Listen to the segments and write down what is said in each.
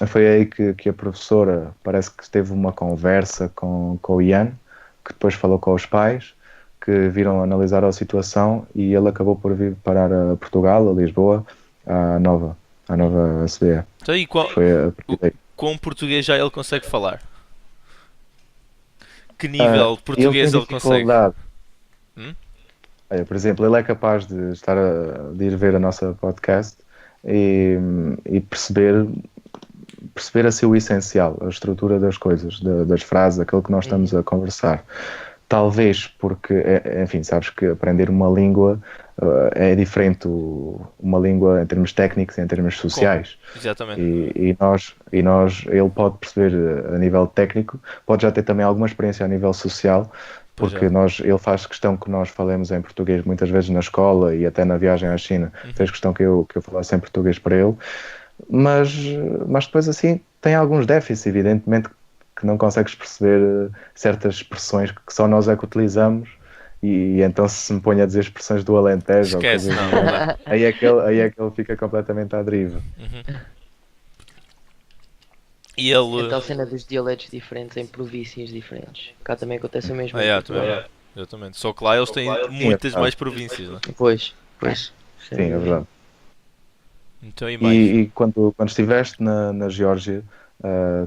foi aí que a professora parece que teve uma conversa com o Ian, que depois falou com os pais, que viram analisar a situação e ele acabou por vir parar a Portugal, a Lisboa, à nova SBE. Então, e Foi a partir daí. com português já ele consegue falar? Que nível de Ele tem português ele consegue? dificuldade. Hum? Olha, por exemplo, ele é capaz de de ir ver a nossa podcast e, e perceber assim o essencial, a estrutura das coisas, das frases, aquilo que nós estamos Uhum. a conversar. Talvez porque, enfim, sabes que aprender uma língua é diferente uma língua em termos técnicos e em termos Com. sociais. Exatamente. Ele pode perceber a nível técnico, pode já ter também alguma experiência a nível social, Pois porque já. ele faz questão que nós falemos em português muitas vezes na escola e até na viagem à China, Uhum. fez questão que eu falasse em português para ele, mas, mas depois assim tem alguns déficits, evidentemente, que não consegues perceber certas expressões que só nós é que utilizamos e então se me põe a dizer expressões do Alentejo ou Esquece, coisas do não, não género, dá. aí é que ele fica completamente à deriva. Uhum. E ele. Então a cena dos dialetos diferentes em províncias diferentes. Cá também acontece o mesmo Ah, em yeah, também é Portugal. verdade. Exatamente. Só que lá eles têm Sim, é muitas mais verdade. províncias, né? Pois, pois. Sem Sim, é dúvida. verdade. Então e E, mais? quando estiveste na Geórgia,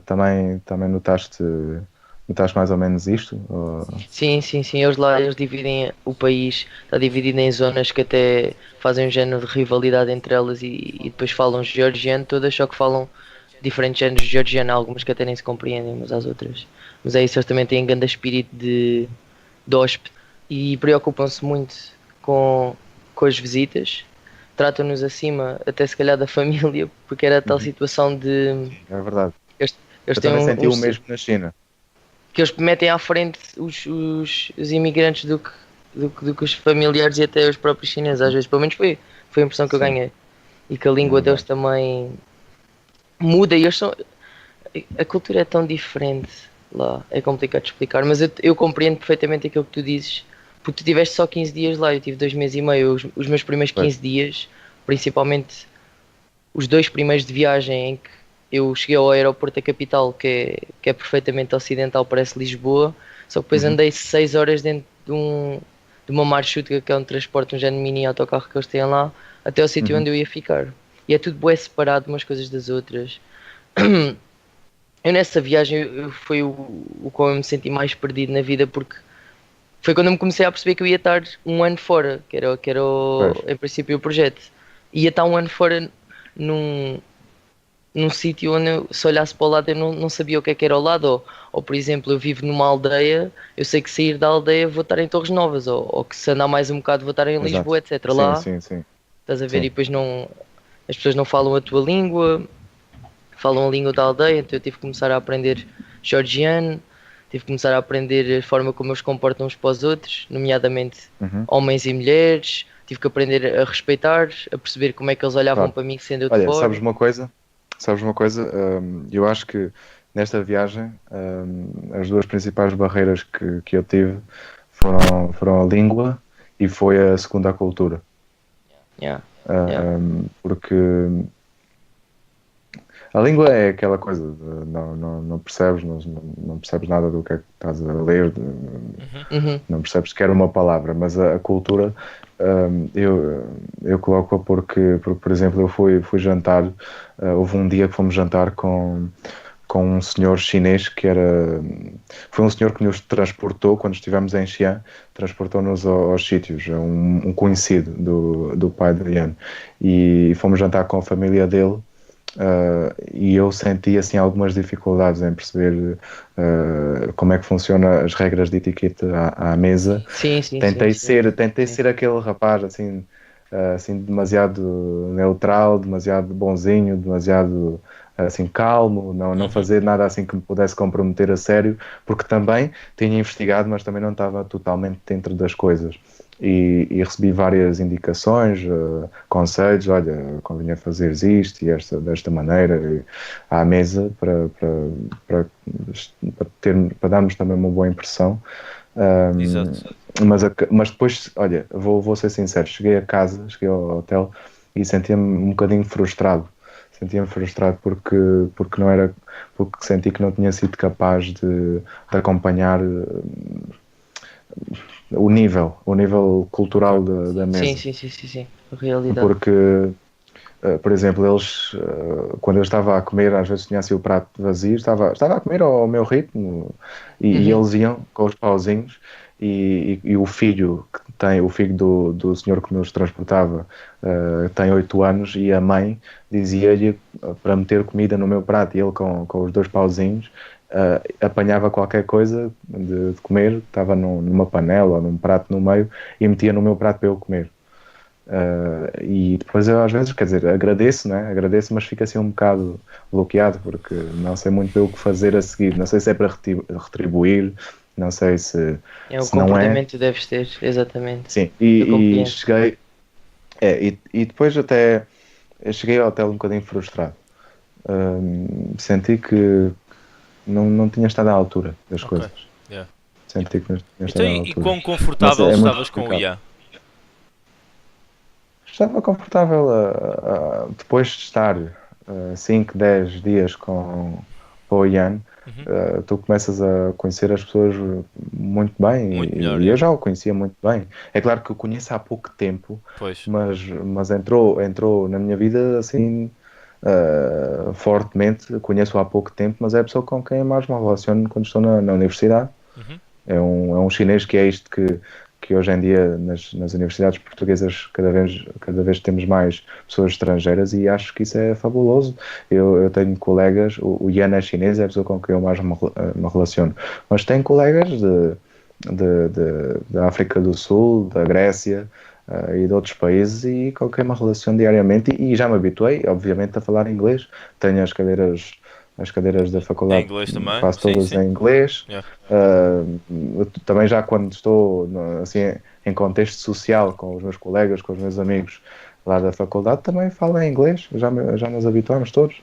também notaste mais ou menos isto? Sim, sim, sim. Eles lá eles dividem o país, está dividido em zonas que até fazem um género de rivalidade entre elas e depois falam georgiano todas, só que falam diferentes géneros de georgiano, há algumas que até nem se compreendem umas às outras. Mas é isso, eles também têm grande espírito de hóspede e preocupam-se muito com, com as visitas. Tratam-nos acima, até se calhar da família, porque era tal Uhum. situação de. É verdade. Eles, eles Eu têm também senti um, o mesmo na China. que eles metem à frente os imigrantes do que os familiares e até os próprios chineses, às Uhum. vezes, pelo menos foi a impressão que eu Sim, ganhei. E que a é língua deles verdade. também muda e eles são. A cultura é tão diferente lá, é complicado de explicar, mas eu compreendo perfeitamente aquilo que tu dizes, porque tu tiveste só 15 dias lá, eu tive 2 meses e meio, os meus primeiros Pois. 15 dias, principalmente os 2 primeiros de viagem em que eu cheguei ao aeroporto da capital, que é perfeitamente ocidental, parece Lisboa, só que depois Uhum. andei 6 horas dentro de uma marchuta, que é um transporte, um género de mini autocarro que eles têm lá, até ao sítio Uhum. onde eu ia ficar. E é tudo bué separado umas coisas das outras. Eu nessa viagem foi o qual eu me senti mais perdido na vida, porque foi quando eu me comecei a perceber que eu ia estar um ano fora, Pois, em princípio o projeto. Ia estar um ano fora num, num sítio onde eu, se olhasse para o lado eu não sabia o que era ao lado, ou por exemplo eu vivo numa aldeia, eu sei que sair da aldeia vou estar em Torres Novas, ou que se andar mais um bocado vou estar em exato. Lisboa, etc. Sim, Lá, sim, sim, estás a ver, e sim. depois não, as pessoas não falam a tua língua, falam a língua da aldeia, então eu tive que começar a aprender georgiano, tive que começar a aprender a forma como eles se comportam uns para os outros, nomeadamente Uhum. homens e mulheres, tive que aprender a respeitar, a perceber como é que eles olhavam Claro. para mim sendo eu de Olha, fora. Sabes uma coisa? Eu acho que nesta viagem, as duas principais barreiras que eu tive foram a língua e foi a segunda a cultura. Yeah, yeah. Porque a língua é aquela coisa, não percebes, não percebes nada do que é que estás a ler, Uhum. Uhum. não percebes sequer uma palavra, mas a cultura eu coloco porque, por exemplo, fui jantar, houve um dia que fomos jantar com um senhor chinês foi um senhor que nos transportou, quando estivemos em Xi'an, transportou-nos aos sítios, um conhecido do pai de Ian, e fomos jantar com a família dele. E eu senti assim algumas dificuldades em perceber como é que funcionam as regras de etiqueta à mesa. Sim, sim, sim, sim. Tentei Sim. ser aquele rapaz assim, assim demasiado neutral, demasiado bonzinho, demasiado assim calmo, não Uhum. fazer nada assim que me pudesse comprometer a sério, porque também tinha investigado, mas também não estava totalmente dentro das coisas. E recebi várias indicações, conselhos, olha, convinha fazeres isto e desta maneira à mesa para, para darmos também uma boa impressão. Um, Exato. mas depois, olha, vou ser sincero, cheguei a casa, cheguei ao hotel e sentia-me um bocadinho frustrado. sentia-me frustrado porque não era, porque senti que não tinha sido capaz de acompanhar o nível cultural da Sim, mesa. sim, sim, sim, sim. A realidade. Porque, por exemplo, eles, quando eu estava a comer, às vezes tinha assim o prato vazio, estava a comer ao meu ritmo e Uhum. eles iam com os pauzinhos e o filho que tem, o filho do senhor que nos transportava, tem 8 anos e a mãe dizia-lhe para meter comida no meu prato e ele com os 2 pauzinhos apanhava qualquer coisa de comer, estava numa panela ou num prato no meio e metia no meu prato para eu comer. E depois eu às vezes, quer dizer, agradeço, né? Agradeço, mas fico assim um bocado bloqueado porque não sei muito bem o que fazer a seguir. Não sei se é para retribuir, não sei É o se não é. comportamento que deves ter, exatamente. Sim, Eu e compreendo. cheguei, e depois até eu cheguei ao hotel um bocadinho frustrado. Senti que não tinha estado à altura das Ok. coisas. Yeah. Senti que não tinha Então, estado à e altura. quão Mas confortável é muito estavas com o complicado. IA? Estava confortável depois de estar 5, 10 dias com o Ian, Uhum. tu começas a conhecer as pessoas muito bem Muito melhor, e eu yeah. já o conhecia muito bem. É claro que o conheço há pouco tempo, Pois. mas entrou na minha vida assim fortemente. Conheço há pouco tempo, mas é a pessoa com quem eu mais me relaciono quando estou na universidade. Uhum. É um chinês que é isto que hoje em dia nas universidades portuguesas cada vez temos mais pessoas estrangeiras e acho que isso é fabuloso. Eu tenho colegas, o Ian é chinês, é a pessoa com quem eu mais me relaciono, mas tenho colegas da África do Sul, da Grécia e de outros países e com quem me relaciono diariamente e já me habituei, obviamente, a falar inglês. Tenho as cadeiras da Em faculdade inglês também? quase Sim, todas sim. em inglês. Yeah. Eu também já quando estou assim, em contexto social com os meus colegas, com os meus amigos lá da faculdade, também falo em inglês, já nos habituamos todos.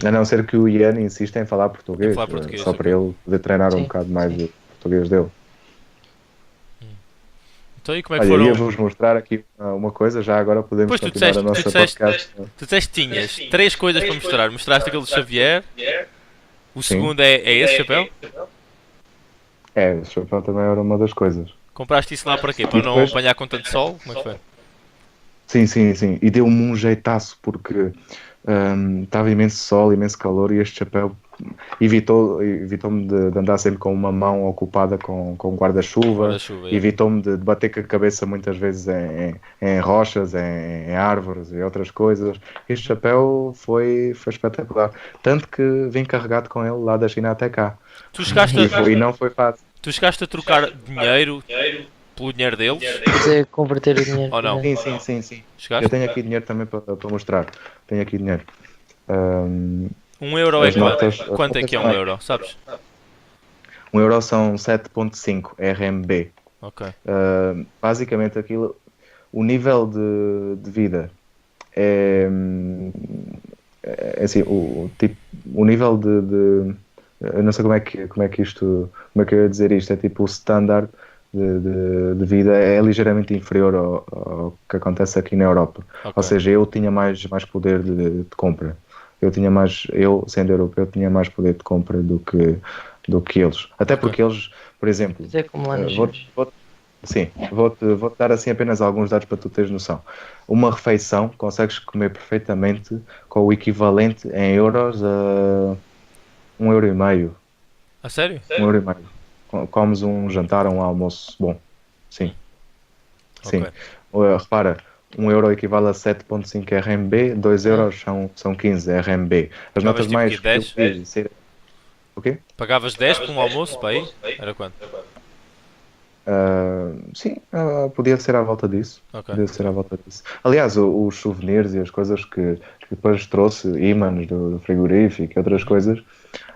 A não ser que o Ian insista em falar Em português, falar português, só para ok. ele poder treinar um Sim, bocado mais sim. o português dele. Então, e como é que Olha, foram? ia-vos mostrar aqui uma coisa, já agora podemos Pois tu continuar a disseste, tu nossa disseste, podcast. tu disseste que tinhas 3 coisas para mostrar. Mostraste aquele do Xavier. O Sim, segundo é esse chapéu. o chapéu também era uma das coisas. Compraste isso lá para quê? E Para não depois, apanhar com tanto sol? Como é que foi? sim, sim, sim, e deu-me um jeitaço porque estava imenso sol, imenso calor e este chapéu evitou-me de andar sempre com uma mão ocupada com guarda-chuva, Guarda-chuva, yeah. evitou-me de bater com a cabeça muitas vezes em rochas, em árvores e outras coisas. Este chapéu foi espetacular. Tanto que vim carregado com ele lá da China até cá. Tu chegaste a, E não foi fácil. tu chegaste a trocar dinheiro pelo dinheiro deles? Quer dizer, converter o dinheiro Ou não? para. Sim, sim, sim, sim. Eu Chegaste? tenho aqui dinheiro também para mostrar. Tenho aqui dinheiro. Ahm, 1 euro é as quanto? notas, as Quanto é notas que é são 1 euro? Sabes? 1 euro são 7,5 RMB. Ok. Basicamente aquilo, o nível de vida é, assim, o nível eu não sei como é que eu ia dizer isto, é tipo o standard de vida é ligeiramente inferior ao que acontece aqui na Europa. Ok. Ou seja, eu tinha mais poder de compra. Eu, sendo europeu, tinha mais poder de compra do que eles. Até Ok. porque eles, por exemplo, Mas é como lá nos vou, filmes. sim, vou-te dar assim apenas alguns dados para tu teres noção. Uma refeição consegues comer perfeitamente com o equivalente em euros a 1,5 euro. A sério? 1,5 euro. Comes um jantar ou um almoço bom. Sim, sim. Ok. Repara, 1 euro equivale a 7,5 RMB, 2 Ah, euros são 15 RMB. As Pagavas notas tipo mais aqui 10? felizes. O quê? Pagavas 10 por um almoço para aí? Era quanto? Sim, podia ser à volta disso. Ok. Podia ser à volta disso. Aliás, os souvenirs e as coisas que depois trouxe, ímãs do frigorífico e outras coisas,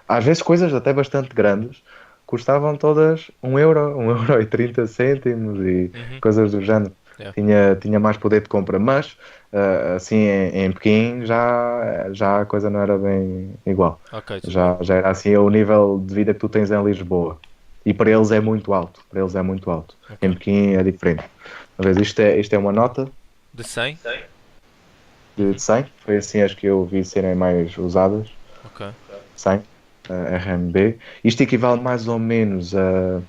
às vezes coisas até bastante grandes, custavam todas 1 euro, 1,30 € e Uhum. coisas do género. Yeah. Tinha mais poder de compra, mas assim em Pequim já a coisa não era bem igual. Ok, tudo bem. Já era assim o nível de vida que tu tens em Lisboa. E para eles é muito alto. Para eles é muito alto. Ok. Em Pequim é diferente. Às vezes isto é uma nota. De 100? de 100. Foi assim as que eu vi serem mais usadas. Ok. 100 RMB. Isto equivale mais ou menos a.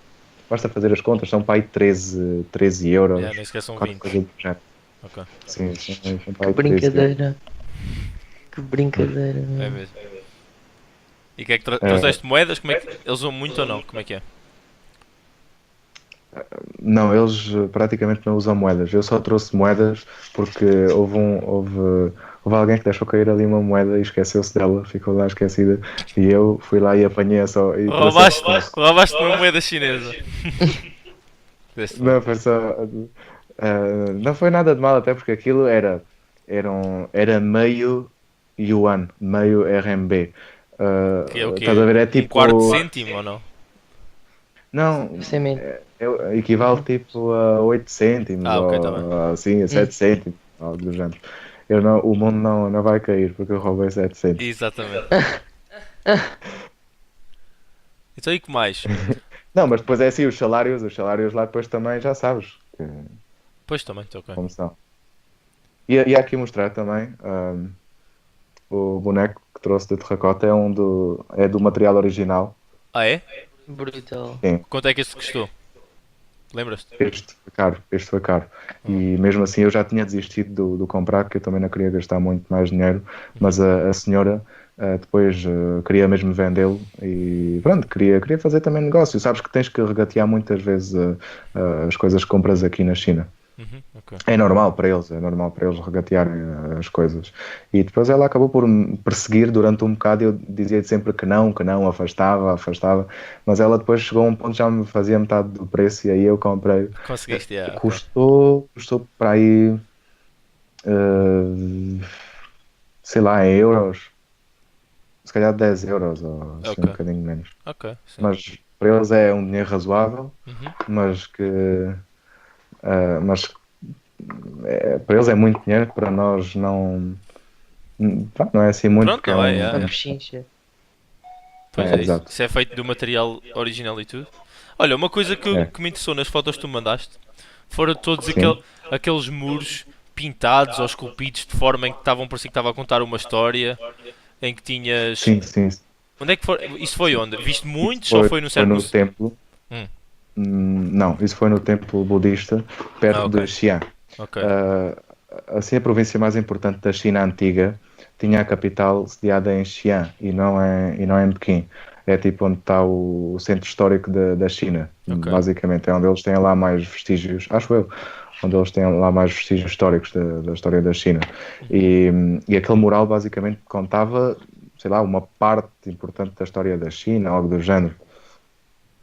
Basta fazer as contas, são para aí 13 Yeah, euros. nem sequer são Qualquer 20. coisa do género. Ok. Sim, são para Que aí 13 euros. brincadeira. Que brincadeira, É meu. mesmo. E o que é que Eh, trouxeste moedas? Como é que eles usam muito ou não? Como é que é? não, eles praticamente não usam moedas. Eu só trouxe moedas porque houve alguém que deixou cair ali uma moeda e esqueceu-se dela, ficou lá esquecida. E eu fui lá e apanhei só e trouxe a Roubaste, stock. roubaste uma moeda chinesa. Deste foi. Não, foi só. Não foi nada de mal, até porque aquilo era meio yuan, meio RMB. Que é o Estás a ver? quê? É Um quarto de tipo. cêntimo ou não? Não, Isso é mesmo. equivale tipo a 8 cêntimos Ah, ok, tá bem. ou assim, a Hum. 7 cêntimos, algo do género. O mundo não vai cair porque eu roubei 7 cêntimos. Exatamente. Então e que mais? Não, mas depois é assim, os salários lá depois também já sabes Pois também, tá ok. como são. E aqui mostrar também o boneco que trouxe de terracota é do material original. Ah é? Brutal. Sim, Quanto é que esse custou? Lembras-te? este foi caro. Hum. E mesmo assim eu já tinha desistido do comprar, porque eu também não queria gastar muito mais dinheiro, mas a senhora depois queria mesmo vendê-lo e pronto, queria fazer também negócio. Sabes que tens que regatear muitas vezes as coisas que compras aqui na China. Ok. É normal para eles regatearem as coisas. E depois ela acabou por me perseguir durante um bocado e eu dizia sempre que não, afastava, mas ela depois chegou a um ponto que já me fazia metade do preço e aí eu comprei. Conseguiste, yeah, ok. Custou para aí, eh, sei lá, em euros, se calhar 10 euros ou assim Ok. um bocadinho menos. Ok, sim. Mas para eles é um dinheiro razoável, Uhum. mas mas para eles é muito dinheiro, para nós pá, não é assim muito, Pronto, porque é não é, Uma yeah, yeah. pechincha. Pois é isso. exato. Isso é feito do material original e tudo. Olha, uma coisa É, que me interessou nas fotos que tu mandaste foram todos sim, aqueles muros pintados ou esculpidos de forma em que estavam, parecia que estava a contar uma história, em que tinhas. sim, sim, Onde é que foi? Isso foi onde? Viste isso muitos ou foi, foi no foi certo. no templo. Hum. Não, isso foi no templo budista, Ah, perto ok. de Xi'an. Ok. Ah, assim, a província mais importante da China antiga tinha a capital sediada em Xi'an e não em Pequim. É tipo onde está o centro histórico da China, Ok. basicamente. É onde eles têm lá mais vestígios, acho eu, onde eles têm lá mais vestígios históricos da história da China. E aquele mural basicamente contava, sei lá, uma parte importante da história da China, algo do género.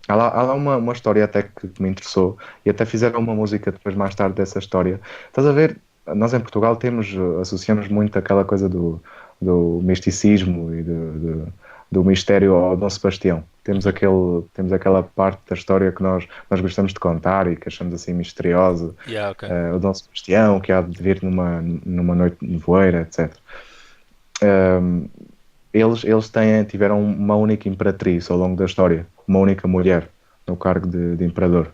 Há lá uma história até que me interessou e até fizeram uma música depois mais tarde dessa história. Estás a ver? Nós em Portugal associamos muito aquela coisa do misticismo e do mistério ao Dom Sebastião. Temos Uhum. aquela parte da história que nós gostamos de contar e que achamos assim misteriosa. Yeah, ok. O Dom Sebastião, que há de vir numa noite de nevoeira, etc. Eles tiveram uma única imperatriz ao longo da história, uma única mulher no cargo de imperador.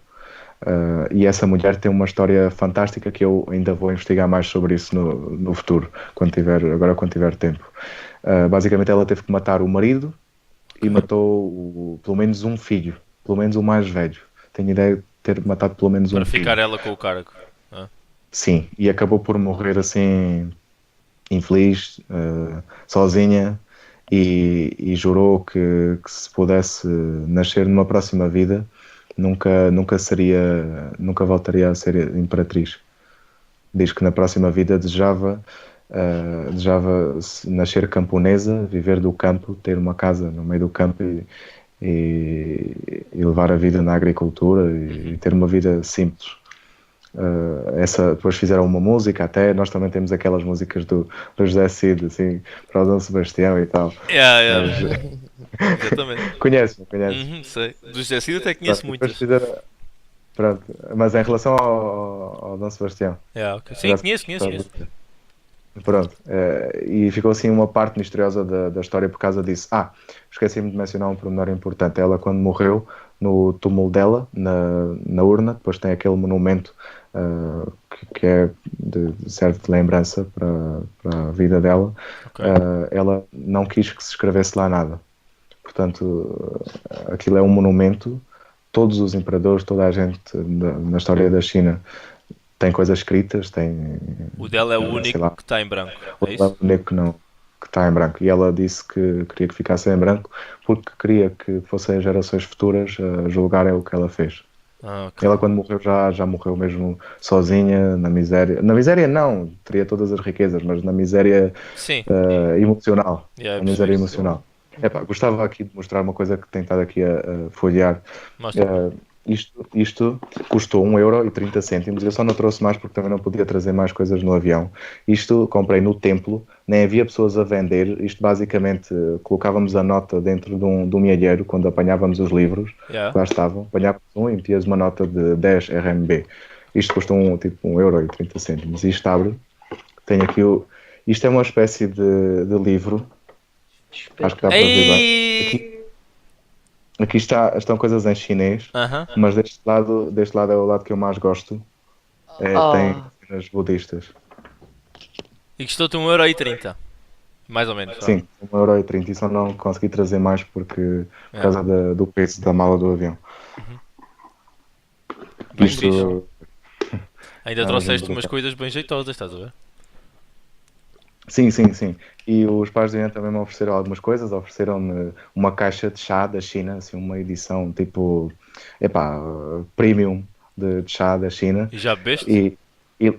E essa mulher tem uma história fantástica que eu ainda vou investigar mais sobre isso no futuro, quando tiver tempo. Basicamente, ela teve que matar o marido e Ok. matou pelo menos um filho, pelo menos o mais velho. Tenho ideia de ter matado pelo menos um Para filho. ficar ela com o cargo. Ah. Sim, e acabou por morrer assim, infeliz, sozinha, e jurou que se pudesse nascer numa próxima vida, nunca voltaria a ser imperatriz. Diz que na próxima vida desejava nascer camponesa, viver do campo, ter uma casa no meio do campo e levar a vida na agricultura e ter uma vida simples. Depois fizeram uma música, até nós também temos aquelas músicas do José Cid, assim, para o Dom Sebastião e tal. Yeah, yeah. Mas Exatamente. conhece. Uhum, sei. Do José Cid até conheço Pronto, depois muitas. fizeram. Pronto, mas em relação ao Dom Sebastião, Yeah, ok. Sim, já conheço, conheço, estás a conheço. ver. Pronto, e ficou assim uma parte misteriosa da história por causa disso. Esqueci-me de mencionar um pormenor importante. Ela, quando morreu, no túmulo dela, na urna, depois tem aquele monumento que é de certa lembrança para a vida dela. Ok. Ela não quis que se escrevesse lá nada. Portanto, aquilo é um monumento. Todos os imperadores, toda a gente na história da China tem coisas escritas, tem, O dela é o sei único lá, que está em branco, o é dela isso? é o único que está em branco. E ela disse que queria que ficasse em branco porque queria que fossem as gerações futuras a julgarem o que ela fez. Ok. Ela, quando morreu, já morreu mesmo sozinha, na miséria. Na miséria, não, teria todas as riquezas, mas na miséria Sim, emocional. já Na miséria percebi. emocional. Gostava aqui de mostrar uma coisa que tenho estado aqui a folhear. Mostra. Uh, isto custou 1,30 € Eu só não trouxe mais porque também não podia trazer mais coisas no avião. Isto comprei no templo, nem havia pessoas a vender. Isto basicamente colocávamos a nota dentro de um milheiro quando apanhávamos os livros, Yeah. que lá estavam, apanhávamos um e metias uma nota de 10 RMB. Isto custou tipo 1,30 € Isto abre, tem aqui isto é uma espécie de livro, acho que dá para ver bem. Ei! Aqui estão coisas em chinês, Aham. mas deste lado é o lado que eu mais gosto. Tem Ah, cenas budistas. E custou-te 1,30€. Mais ou menos, vá. Sim, 1,30 € e só não consegui trazer mais por Yeah. causa do peso da mala do avião. Uhum. Bem fixe. Isto Ainda é mesmo trouxeste umas brutal. coisas bem jeitosas, estás a ver? Sim, sim, sim. E os pais de Ian também me ofereceram algumas coisas. Ofereceram-me uma caixa de chá da China, assim, uma edição tipo, epá, premium de chá da China. E já bebeste? E, e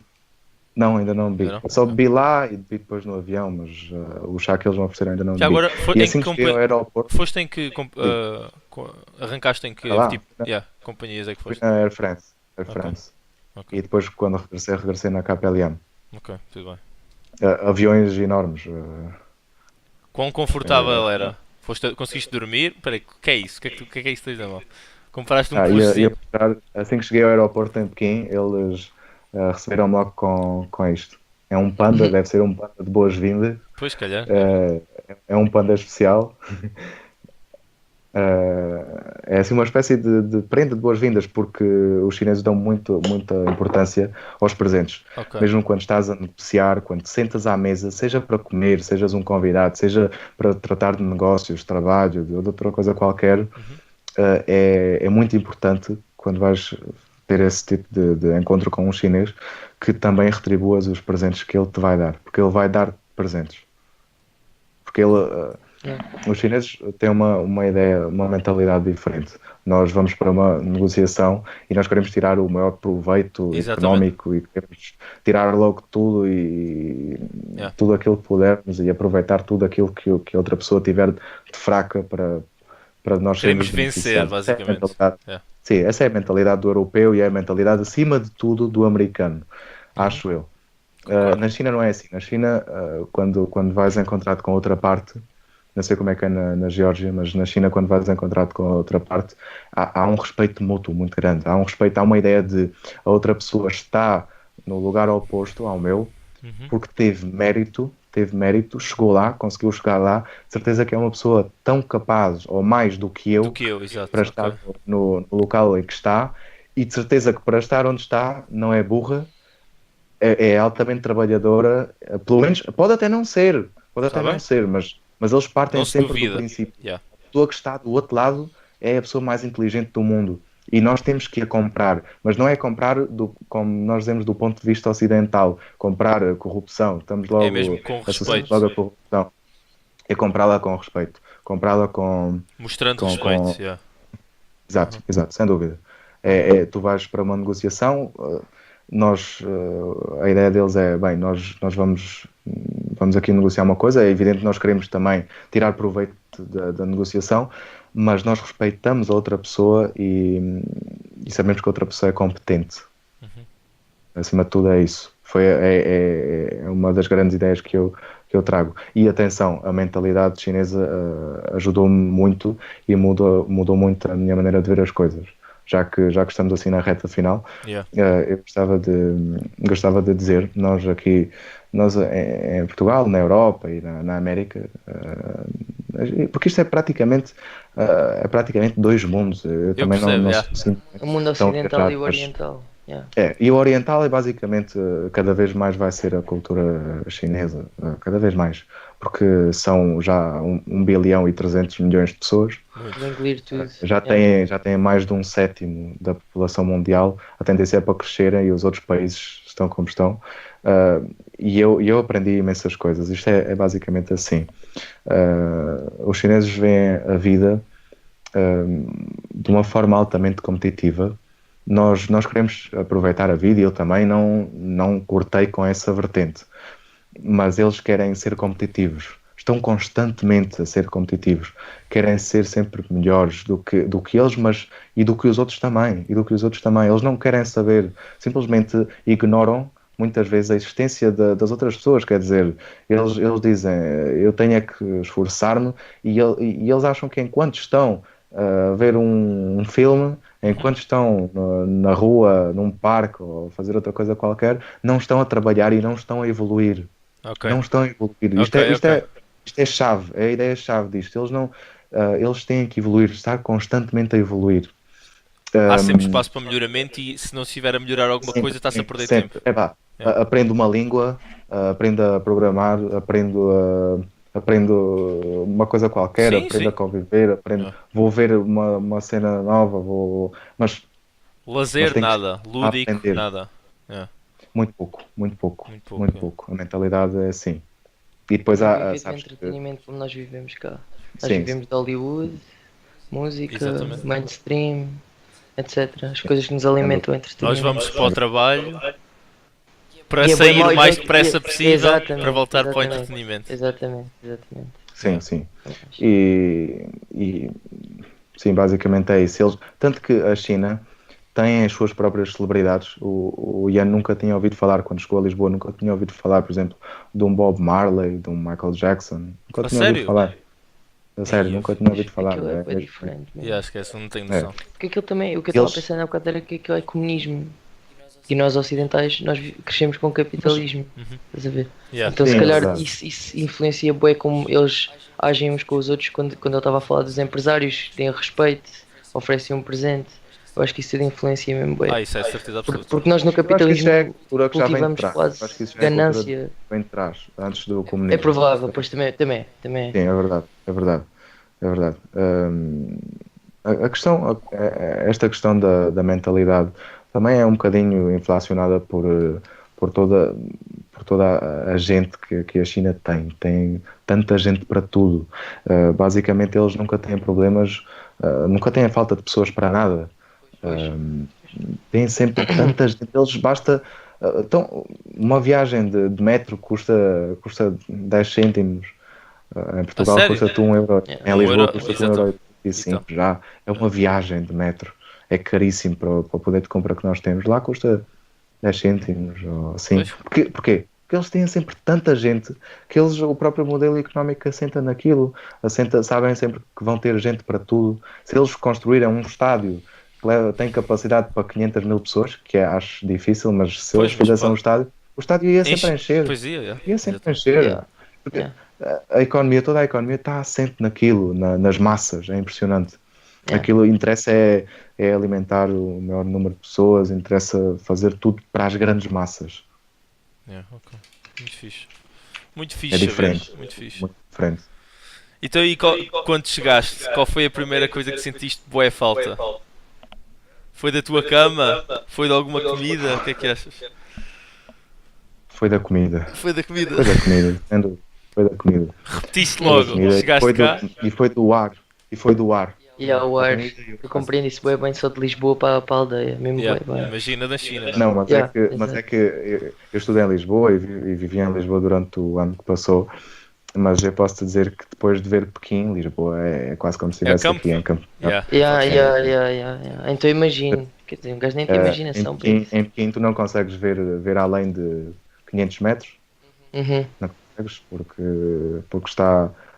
não, ainda não Ainda bebi. não? Só Ok. bebi lá e bebi depois no avião, mas o chá que eles me ofereceram ainda não Já bebi. agora, E assim que cheguei ao aeroporto, foste em que. digo, Arrancaste em para que. lá, Tipo, yeah, companhias é que fui foste? na Air France. Air Ok, France. ok, E depois, quando regressei na KPLM. ok, tudo bem. Aviões enormes. Quão confortável era? Conseguiste dormir? Peraí, o que é isso? O que é isso que tens na mão? Compraste um ia peluchezinho. puxar, assim que cheguei ao aeroporto em Pequim, eles receberam-me logo com isto. É um panda, deve ser um panda de boas-vindas. Pois, se calhar, é. Uh, é um panda especial. É assim uma espécie de prenda de boas-vindas, porque os chineses dão muita importância aos presentes. Ok. Mesmo quando estás a negociar, quando te sentas à mesa, seja para comer, sejas um convidado, seja para tratar de negócios, trabalho, de outra coisa qualquer, Uhum. é muito importante quando vais ter esse tipo de encontro com um chinês que também retribuas os presentes que ele te vai dar, porque ele vai dar presentes. Porque ele, yeah. os chineses têm uma ideia, uma mentalidade diferente. Nós vamos para uma negociação e nós queremos tirar o maior proveito Exatamente. económico e queremos tirar logo tudo e Yeah. tudo aquilo que pudermos e aproveitar tudo aquilo que outra pessoa tiver de fraca para nós sermos Queremos vencer, beneficiados. Essa é a basicamente. mentalidade. Yeah. Sim, essa é a mentalidade do europeu e é a mentalidade, acima de tudo, do americano, Uhum. acho eu. Concordo. Na China não é assim. Na China, quando vais em contato com outra parte, não sei como é que é na Geórgia, mas na China, quando vais em contato com a outra parte, há um respeito mútuo muito grande. Há um respeito, há uma ideia de a outra pessoa está no lugar oposto ao meu, Uhum. porque teve mérito, chegou lá, conseguiu chegar lá, de certeza que é uma pessoa tão capaz ou mais do que Do eu que eu, para exato. estar Ok. no local em que está, e de certeza que para estar onde está não é burra, é altamente trabalhadora, pelo menos pode Está até não bem? ser, mas eles partem Não se sempre do duvida. princípio. Yeah. A pessoa que está do outro lado é a pessoa mais inteligente do mundo. E nós temos que a comprar, mas não é comprar como nós dizemos do ponto de vista ocidental, comprar a corrupção, estamos É mesmo logo, com associamos respeito. logo a corrupção, é comprá-la com respeito, comprá-la Mostrando com, respeito. com, Yeah. Exato, Uhum. exato, sem dúvida. Uhum. Tu vais para uma negociação, a ideia deles é, bem, nós vamos aqui negociar uma coisa, é evidente que nós queremos também tirar proveito da negociação, mas nós respeitamos a outra pessoa e sabemos que a outra pessoa é competente. Uhum. Acima de tudo é isso. É uma das grandes ideias que eu trago. E atenção, a mentalidade chinesa ajudou-me muito e mudou muito a minha maneira de ver as coisas. já que estamos assim na reta final, Yeah. eu gostava de dizer, nós em Portugal, na Europa e na América, porque isto é praticamente dois mundos. Eu também percebo, não yeah. sinto O mundo tão ocidental e viajado, o mas oriental. Yeah. e o oriental é basicamente, cada vez mais vai ser a cultura chinesa, cada vez mais, porque são já 1 bilhão e 300 milhões de pessoas, Muito. Vou incluir tudo. já têm mais de 1/7 da população mundial, a tendência é para crescerem e os outros países estão como estão. E eu aprendi imensas coisas. Isto é basicamente assim. Os chineses veem a vida de uma forma altamente competitiva. Nós queremos aproveitar a vida e eu também não cortei com essa vertente, mas eles querem ser competitivos, estão constantemente a ser competitivos, querem ser sempre melhores do que eles, mas e do que os outros também, eles não querem saber, simplesmente ignoram muitas vezes a existência das outras pessoas, quer dizer, eles dizem, eu tenho é que esforçar-me, e eles acham que enquanto estão a ver um filme, enquanto estão na rua, num parque ou fazer outra coisa qualquer, não estão a trabalhar e não estão a evoluir. Ok. Não estão a evoluir. Isto é chave, é a ideia-chave disto. Eles têm que evoluir, estar constantemente a evoluir. Há sempre espaço para melhoramento e se não estiver a melhorar alguma coisa está-se a perder tempo. Yeah. Aprendo uma língua, aprendo a programar, aprendo uma coisa qualquer, Sim, aprendo sim. a conviver, vou ver uma cena nova, mas Lazer, tem que nada. Lúdico, aprender. nada. Yeah. Muito pouco. Muito Muito pouco. A mentalidade é assim. E depois Não há, viver de sabes, entretenimento como nós vivemos cá. Nós sim, vivemos de Hollywood, música, Exatamente. mainstream, etc. As coisas que nos alimentam o Nós entretenimento. vamos para o trabalho para E é sair bem mau, o mais e- depressa e- possível exatamente, para voltar para o exatamente. entretenimento. Exatamente. sim, sim. E sim, basicamente é isso. Tanto que a China tem as suas próprias celebridades. O Ian nunca tinha ouvido falar, quando chegou a Lisboa, nunca tinha ouvido falar, por exemplo, de um Bob Marley, de um Michael Jackson. Nunca A tinha ouvido sério? falar. A sério, Ei, nunca tinha ouvido falar. Aquilo é bem diferente mesmo. Yeah, esquece, não tenho É. noção. Porque aquilo também, o que eu estava a Eles- pensar há bocado era que aquilo é comunismo. E nós ocidentais, nós crescemos com capitalismo. Estás a ver? Yeah. Então Sim, se calhar exato. isso influencia bué como eles agem uns com os outros quando eu estava a falar dos empresários, têm respeito, oferecem um presente. Eu acho que isso tudo influencia mesmo bué. Isso é certeza absoluta. Porque nós no Eu acho que isso capitalismo é cultura que já vem de cultivamos trás. quase Eu acho que isso já é cultura ganância. que vem de trás, antes do comunismo. É provável, pois também. Sim, é verdade, é verdade, é verdade. Esta questão da mentalidade também é um bocadinho inflacionada por toda a gente que a China tem. Tem tanta gente para tudo. Basicamente eles nunca têm problemas, nunca têm falta de pessoas para nada. Têm sempre tanta gente, eles basta. Então, uma viagem de metro custa 10 cêntimos. Em Portugal sério? custa-te 1 euro. Yeah. Em Lisboa euro, custa-te exato. 1,85 já. É uma viagem de metro. É caríssimo para o poder de compra que nós temos. Lá custa 10 cêntimos ou assim. Pois. Porquê? Porque eles têm sempre tanta gente que o próprio modelo económico assenta naquilo. Sabem sempre que vão ter gente para tudo. Se eles construírem um estádio que tem capacidade para 500 mil pessoas, que acho difícil, mas se Pois, eles mas fizessem pá. o estádio ia sempre Enche. encher. Pois ia. Ia sempre Exato. encher. Yeah. Porque Yeah. toda a economia está assente naquilo, nas massas, é impressionante. Yeah. Aquilo interessa é alimentar o maior número de pessoas, interessa fazer tudo para as grandes massas. Yeah, ok. Muito fixe. Muito fixe. É diferente. saber. Muito fixe. Muito diferente. Então, quando chegaste, qual foi a primeira coisa que sentiste bué falta? Foi da tua cama? Foi de alguma comida? O que é que achas? Foi da comida. Foi da comida. Foi da comida. Sem dúvida. Foi da comida. Repetiste Foi da logo. comida. Chegaste cá. E foi do ar. E foi do ar. E ao ar, comida e o eu compreendo isso bué bem só de Lisboa para a aldeia, mesmo Yeah, bué bem. imagina da China. Não, mas Yeah, é que eu estudei em Lisboa e vivi em Lisboa durante o ano que passou, mas eu posso te dizer que depois de ver Pequim, Lisboa é quase como se estivesse campo. aqui em campo. Yeah. Então imagino, quer dizer, um gajo nem tem imaginação para isso. Em Pequim tu não consegues ver além de 500 metros, Uhum. não consegues, porque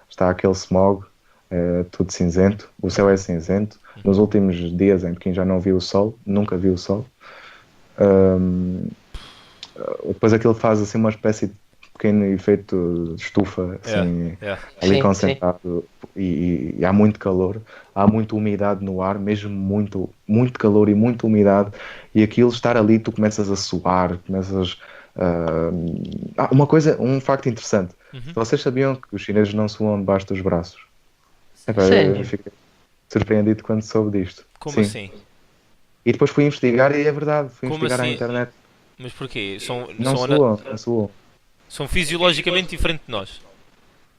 está aquele smog, é tudo cinzento, o céu é cinzento. Nos últimos dias em Pequim já não vi o sol, nunca vi o sol. Depois aquilo faz assim uma espécie de pequeno efeito de estufa assim, ali Sim, concentrado e há muito calor, há muita umidade no ar, mesmo muito calor e muita umidade, e aquilo estar ali tu começas a suar, um facto interessante. Vocês sabiam que os chineses não suam debaixo dos braços? Epá, eu sério. fiquei surpreendido quando soube disto. Como Sim. assim? E depois fui investigar e é verdade, fui Como investigar à assim? internet. Mas porquê? Não suam, não suam. São fisiologicamente diferentes de nós.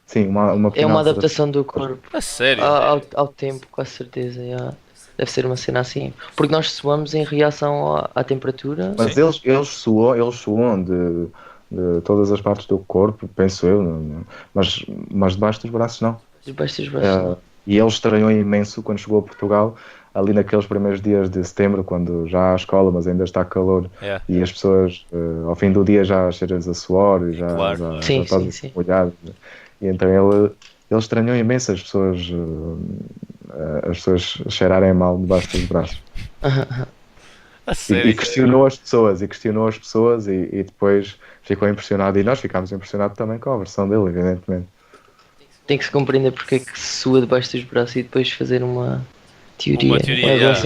Sim, uma É pequena uma alteração. adaptação do corpo A sério? ao tempo, com a certeza. Yeah. Deve ser uma cena assim. Porque nós suamos em reação à temperatura. Mas Sim. eles suam de todas as partes do corpo, penso eu, mas debaixo dos braços não. Debaixo dos braços, não. E ele estranhou imenso quando chegou a Portugal, ali naqueles primeiros dias de setembro, quando já há escola, mas ainda está calor, É, e as pessoas, ao fim do dia, já cheiras a suor e claro. Sim, estás sim, sim. molhado. E então ele estranhou imenso as pessoas cheirarem mal debaixo dos braços. A E sério? questionou as pessoas, e depois ficou impressionado, e nós ficámos impressionados também com a versão dele, evidentemente. Tem que se compreender porque é que se sua debaixo dos braços e depois fazer uma teoria, Uma teoria, em yeah.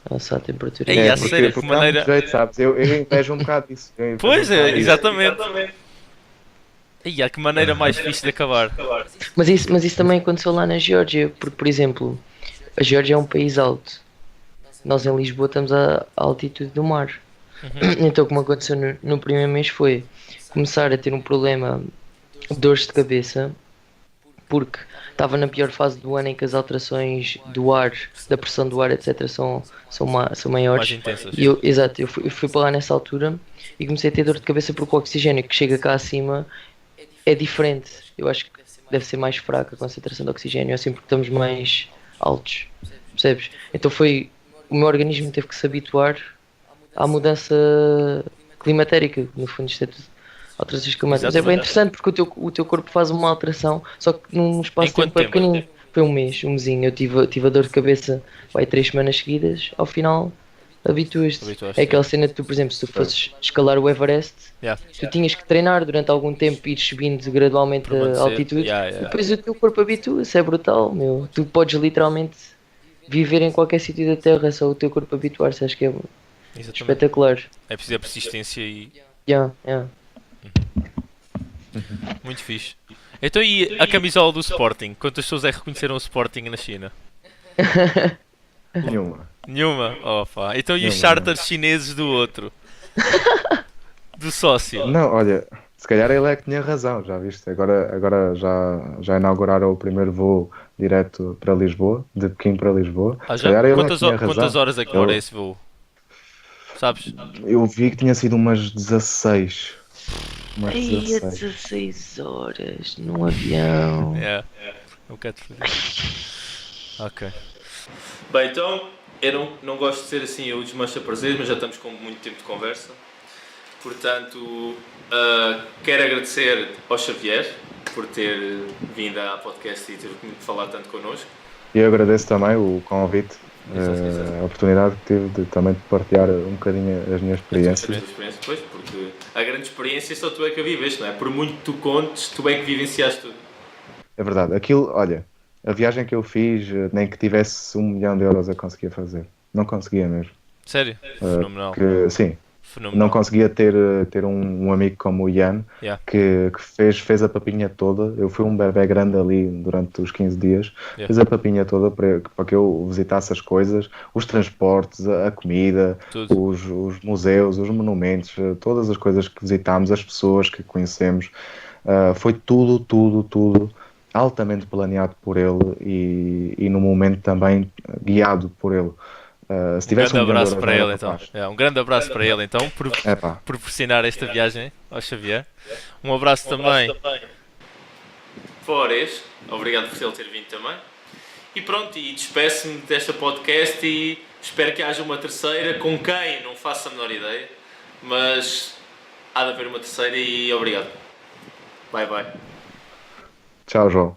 relação à temperatura. Ei, a Porque, sério, que porque dá muito maneira. jeito, sabes? Eu invejo um bocado disso. Pois é, exatamente. Ei, que maneira mais fixe de acabar. Mas isso também aconteceu lá na Geórgia, porque, por exemplo, a Geórgia é um país alto. Nós em Lisboa estamos à altitude do mar. Então, como aconteceu no primeiro mês foi começar a ter um problema de dores de cabeça, porque estava na pior fase do ano em que as alterações do ar, da pressão do ar, etc., são Mais maiores. intensas. E exato, eu fui para lá nessa altura e comecei a ter dor de cabeça porque o oxigênio que chega cá acima é diferente. Eu acho que deve ser mais fraca a concentração de oxigênio, assim porque estamos mais altos, percebes? Então o meu organismo teve que se habituar à mudança climatérica, no fundo isto é tudo alterações climáticas. É bem Exatamente. interessante porque o teu corpo faz uma alteração, só que num espaço Em de quanto tempo é tempo? pequenino. Foi um mês, um mesinho. Eu tive a dor de cabeça, vai 3 semanas seguidas, ao final habituas-te. Habituaste, É aquela cena de tu, por exemplo, se tu fosses escalar o Everest, Yeah. tu tinhas que treinar durante algum tempo e ir subindo gradualmente a Permanecer. altitude, Yeah, e yeah. depois o teu corpo habitua-se, é brutal, meu. Tu podes literalmente viver em qualquer sítio da Terra, é só o teu corpo habituar-se, acho que é Exatamente. espetacular. É preciso a persistência e. Yeah, yeah. Muito fixe. Então e a camisola do Sporting? Quantas pessoas é que reconheceram o Sporting na China? Nenhuma. Nenhuma? Opa. Então e os Nenhuma, charters chineses do outro? Do sócio? Não, olha, se calhar ele é que tinha razão, já viste? Agora já inauguraram o primeiro voo direto para Lisboa, de Pequim para Lisboa. Ah, Se já? calhar ele é que tinha Quantas razão. horas é que demora esse voo? Sabes? Eu vi que tinha sido umas 16. Umas Aí a 16. 16 horas num avião. É. Um bocado fodido. Ok. Bem, então, eu não gosto de ser assim, eu desmancho a prazer, mas já estamos com muito tempo de conversa. Portanto, quero agradecer ao Xavier por ter vindo à podcast e ter vindo falar tanto connosco. E eu agradeço também o convite, Exato. a oportunidade que tive também de partilhar um bocadinho as minhas experiências. Pois, porque a grande experiência só tu é que a viveste, não é? Por muito que tu contes, tu é que vivenciaste tudo. É verdade. Aquilo, olha, a viagem que eu fiz, nem que tivesse 1 milhão de euros eu conseguia fazer. Não conseguia mesmo. Sério? Fenomenal. Sim. Fenomenal. Não conseguia ter um amigo como o Ian, Yeah. que fez a papinha toda. Eu fui um bebé grande ali durante os 15 dias. Yeah. Fez a papinha toda para que eu visitasse as coisas, os transportes, a comida, Tudo. os museus, os monumentos, todas as coisas que visitámos, as pessoas que conhecemos. Foi tudo altamente planeado por ele e no momento também guiado por ele. Se tivesse grande um milhão de abraço euros, para não ele era então. capaz. Um grande abraço para ele então por Epá. proporcionar esta viagem ao Xavier. Um abraço também para o Ores. Obrigado por ele ter vindo também. E pronto, e despeço-me desta podcast e espero que haja uma terceira, com quem não faço a menor ideia, mas há de haver uma terceira e obrigado. Bye bye. Tchau, João.